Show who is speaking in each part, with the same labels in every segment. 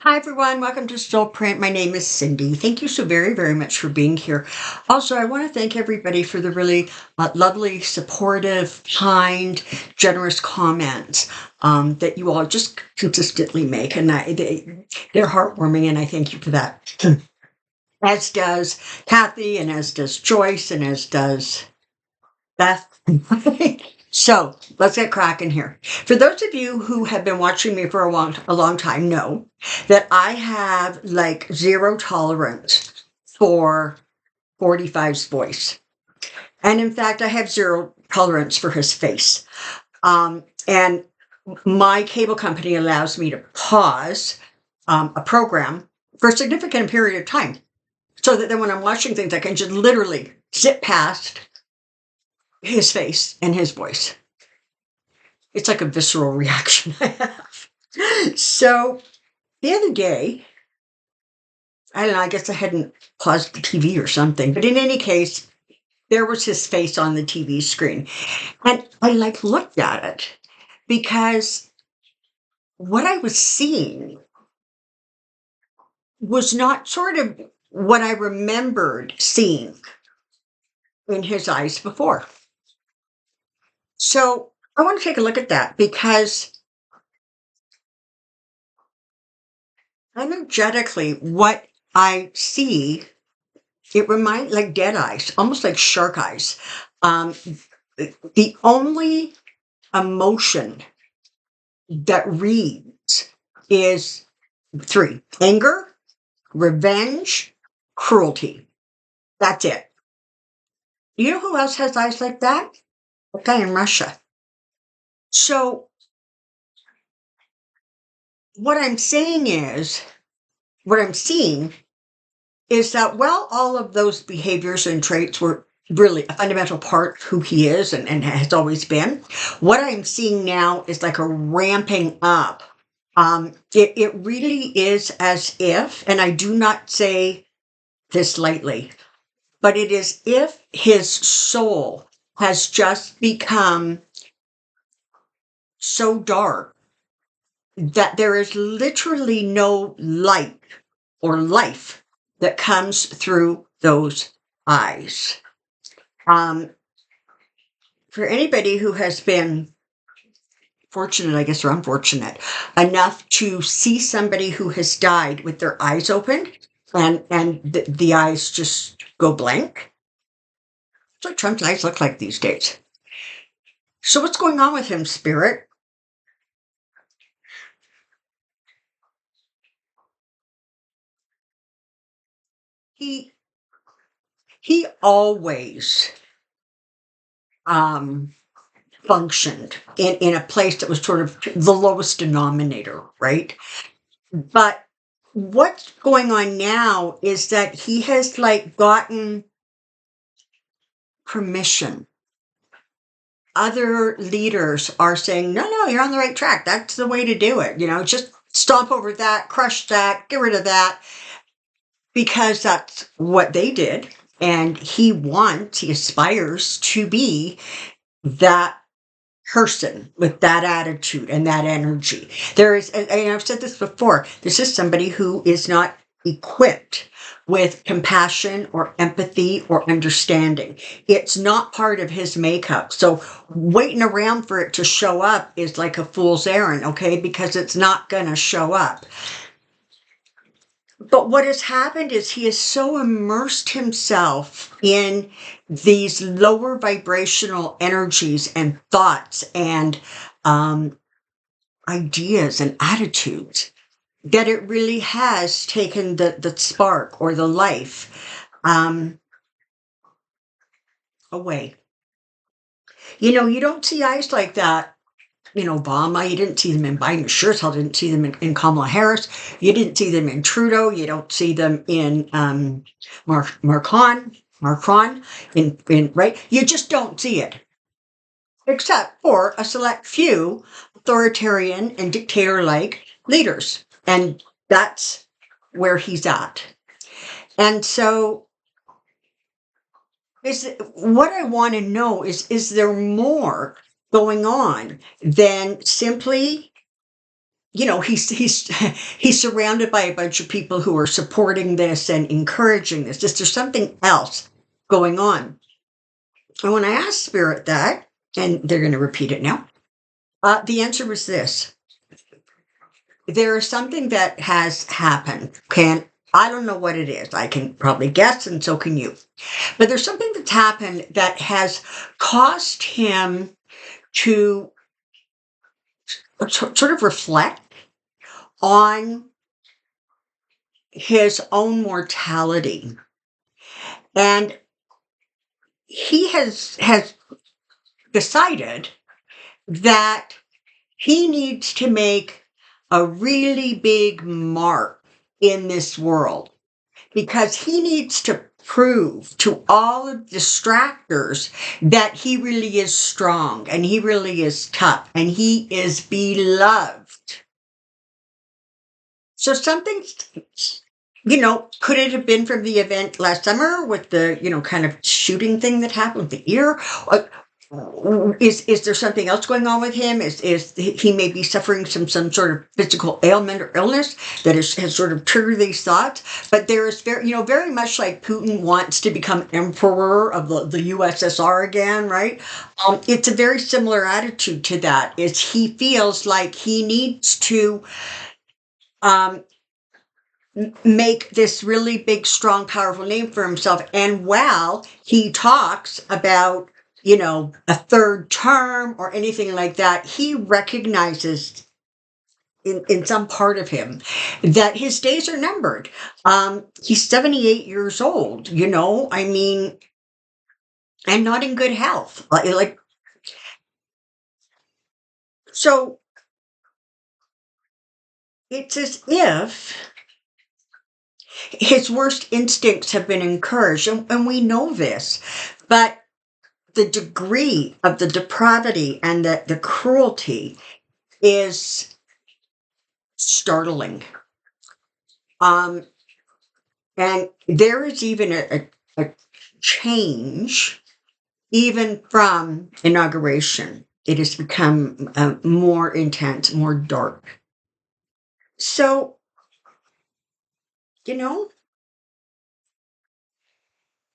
Speaker 1: Hi, everyone. Welcome to Soulprint. My name is Cyndy. Thank you so very, very much for being here. Also, I want to thank everybody for the really lovely, supportive, kind, generous comments that you all just consistently make. And they're heartwarming, and I thank you for that. As does Kathy, and as does Joyce, and as does Beth. So let's get cracking here. For those of you who have been watching me for a long time know that I have like zero tolerance for 45's voice. And in fact, I have zero tolerance for his face. And my cable company allows me to pause a program for a significant period of time so that then when I'm watching things, I can just literally zip past his face and his voice. It's like a visceral reaction I have. So the other day, I don't know, I guess I hadn't paused the TV or something, but in any case, there was his face on the TV screen. And I looked at it because what I was seeing was not sort of what I remembered seeing in his eyes before. So I want to take a look at that because energetically, what I see, it reminds like dead eyes, almost like shark eyes. The only emotion that reads is three: anger, revenge, cruelty. That's it. You know who else has eyes like that? A guy in Russia. So what I'm saying is, what I'm seeing is that while all of those behaviors and traits were really a fundamental part of who he is and has always been, what I'm seeing now is like a ramping up. It really is as if, and I do not say this lightly, but it is if his soul has just become so dark that there is literally no light or life that comes through those eyes. For anybody who has been fortunate, I guess, or unfortunate enough to see somebody who has died with their eyes open and the eyes just go blank. That's what Trump's eyes look like these days. So what's going on with him, Spirit? He he always um functioned in a place that was sort of the lowest denominator, right? But what's going on now is that he has like gotten permission. Other leaders are saying, no, you're on the right track. That's the way to do it. Just stomp over that, crush that, get rid of that, because that's what they did. And he aspires to be that person with that attitude and that energy. There is, and I've said this before, this is somebody who is not equipped with compassion or empathy or understanding. It's not part of his makeup. So waiting around for it to show up is like a fool's errand, okay? Because it's not going to show up. But what has happened is he has so immersed himself in these lower vibrational energies and thoughts and ideas and attitudes that it really has taken the spark or the life away. You don't see eyes like that in Obama. You didn't see them in Biden. You sure as hell didn't see them in Kamala Harris. You didn't see them in Trudeau. You don't see them in Macron, right? You just don't see it, except for a select few authoritarian and dictator-like leaders. And that's where he's at. And so what I want to know is there more going on than simply he's he's surrounded by a bunch of people who are supporting this and encouraging this. Just there's something else going on. And when I asked Spirit that, and they're going to repeat it now, the answer was this: there is something that has happened. I don't know what it is. I can probably guess, and so can you. But there's something that's happened that has caused him to sort of reflect on his own mortality. And he has decided that he needs to make a really big mark in this world, because he needs to prove to all of the distractors that he really is strong and he really is tough and he is beloved. So something, could it have been from the event last summer with the, kind of shooting thing that happened with the ear? Is there something else going on with him? Is he may be suffering some sort of physical ailment or illness that has sort of triggered these thoughts? But there is very much like Putin wants to become emperor of the USSR again, right? It's a very similar attitude to that. Is he feels like he needs to make this really big, strong, powerful name for himself. And while he talks about, a third term or anything like that, he recognizes in some part of him that his days are numbered. He's 78 years old, and not in good health. So it's as if his worst instincts have been encouraged, and we know this, but the degree of the depravity and the cruelty is startling. And there is even a change, even from inauguration. It has become more intense, more dark. So,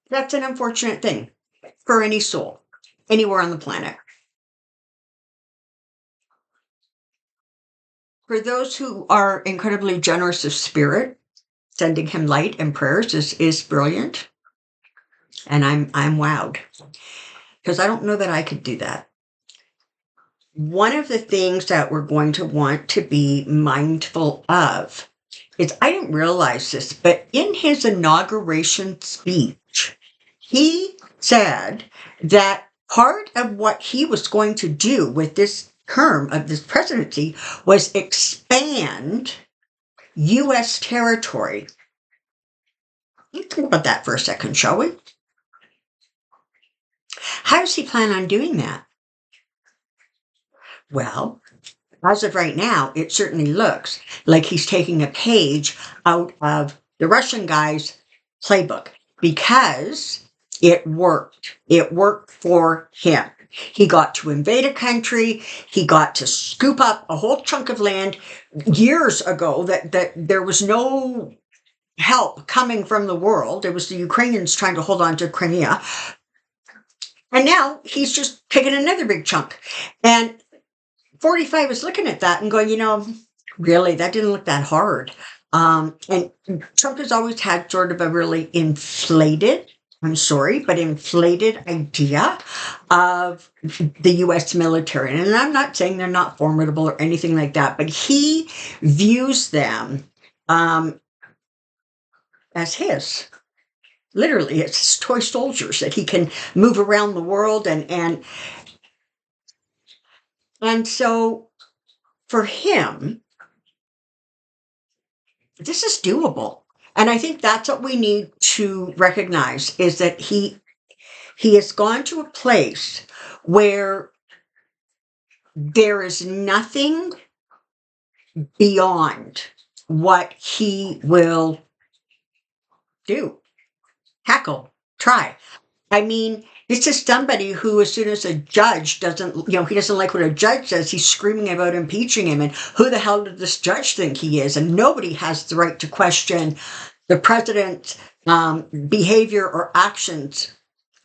Speaker 1: that's an unfortunate thing for any soul, anywhere on the planet. For those who are incredibly generous of spirit, sending him light and prayers is brilliant. And I'm wowed, because I don't know that I could do that. One of the things that we're going to want to be mindful of is, I didn't realize this, but in his inauguration speech, he said that part of what he was going to do with this term of this presidency was expand U.S. territory. Let's think about that for a second, shall we? How does he plan on doing that? Well, as of right now, it certainly looks like he's taking a page out of the Russian guy's playbook, because it worked. It worked for him. He got to invade a country. He got to scoop up a whole chunk of land years ago that there was no help coming from the world. It was the Ukrainians trying to hold on to Crimea. And now he's just taking another big chunk. And 45 is looking at that and going, really, that didn't look that hard. And Trump has always had sort of a really inflated idea of the U.S. military. And I'm not saying they're not formidable or anything like that, but he views them as his. Literally, it's toy soldiers that he can move around the world. And so for him, this is doable. And I think that's what we need to recognize, is that he has gone to a place where there is nothing beyond what he will do, tackle, try. I mean, this is somebody who, as soon as a judge doesn't, he doesn't like what a judge says, he's screaming about impeaching him. And who the hell did this judge think he is? And nobody has the right to question the president's behavior or actions.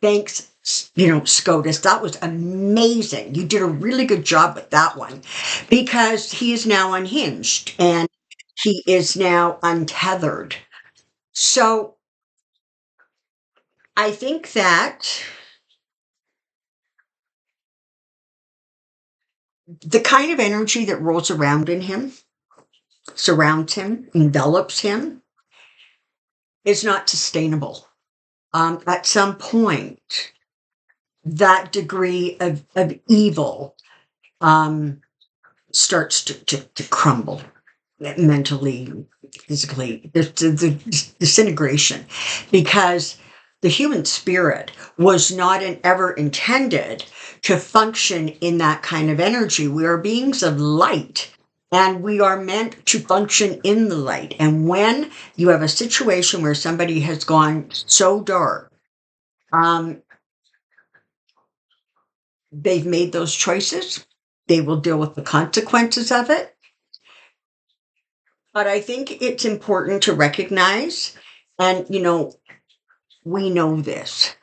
Speaker 1: Thanks, SCOTUS. That was amazing. You did a really good job with that one, because he is now unhinged and he is now untethered. So I think that the kind of energy that rolls around in him, surrounds him, envelops him, is not sustainable. At some point, that degree of evil starts to crumble mentally, physically, the disintegration, because the human spirit was not ever intended to function in that kind of energy. We are beings of light, and we are meant to function in the light. And when you have a situation where somebody has gone so dark, they've made those choices. They will deal with the consequences of it. But I think it's important to recognize, and we know this.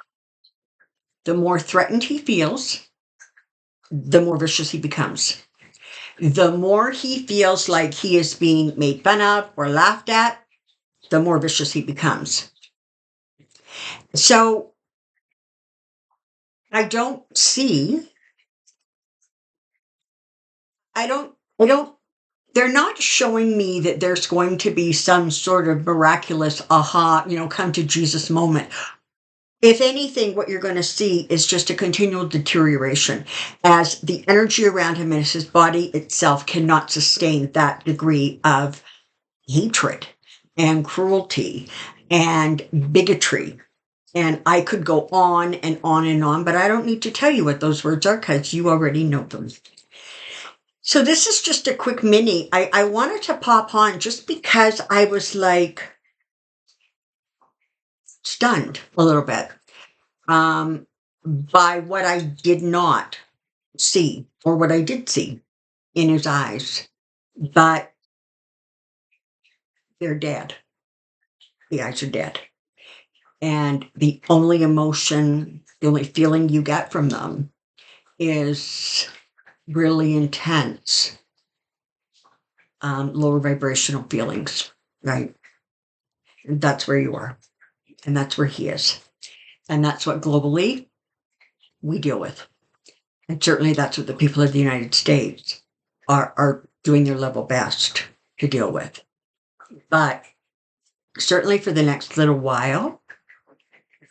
Speaker 1: The more threatened he feels, the more vicious he becomes. The more he feels like he is being made fun of or laughed at, the more vicious he becomes. So I don't, they're not showing me that there's going to be some sort of miraculous aha, come to Jesus moment. If anything, what you're going to see is just a continual deterioration, as the energy around him and his body itself cannot sustain that degree of hatred and cruelty and bigotry. And I could go on and on and on, but I don't need to tell you what those words are, because you already know them. So this is just a quick mini. I wanted to pop on just because I was like stunned a little bit by what I did not see, or what I did see in his eyes. But they're dead. The eyes are dead. And the only emotion, the only feeling you get from them is really intense, lower vibrational feelings, right? And that's where you are. And that's where he is. And that's what globally we deal with. And certainly that's what the people of the United States are doing their level best to deal with. But certainly for the next little while,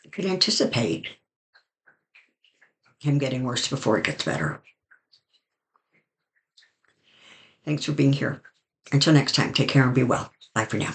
Speaker 1: you can anticipate him getting worse before it gets better. Thanks for being here. Until next time, take care and be well. Bye for now.